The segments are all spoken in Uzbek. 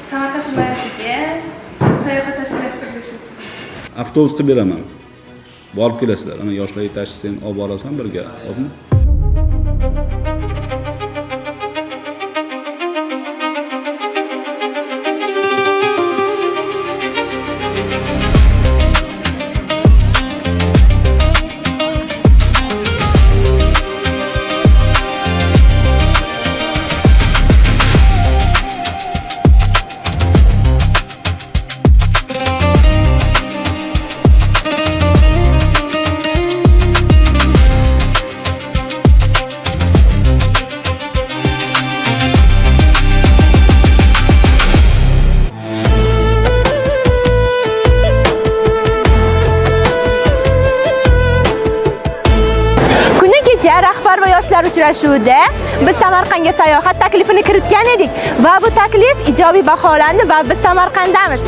Samarqand viloyatiga sayohatlashtirishimiz. Avtobusda beraman. Borib kelasizlar. Ana yoshlar yetakchisi seni olib borasan birga, xo'pmi? Rahbar va yoshlar uchrashuvida biz Samarqandga sayohat taklifini kiritgan edik va bu taklif ijobiy baholandi va biz Samarqanddamiz.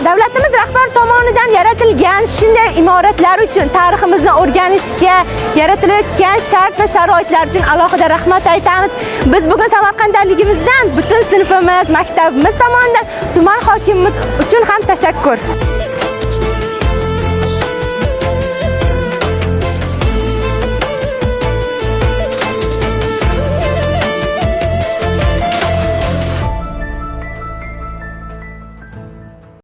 Davlatimiz rahbar tomonidan yaratilgan shunday imoratlar uchun tariximizni o'rganishga yaratilayotgan shart va sharoitlar uchun alohida rahmat aytamiz. Biz bugun Samarqanddaligimizdan butun sinfimiz, maktabimiz tomonidan tuman hokimimiz uchun ham tashakkur.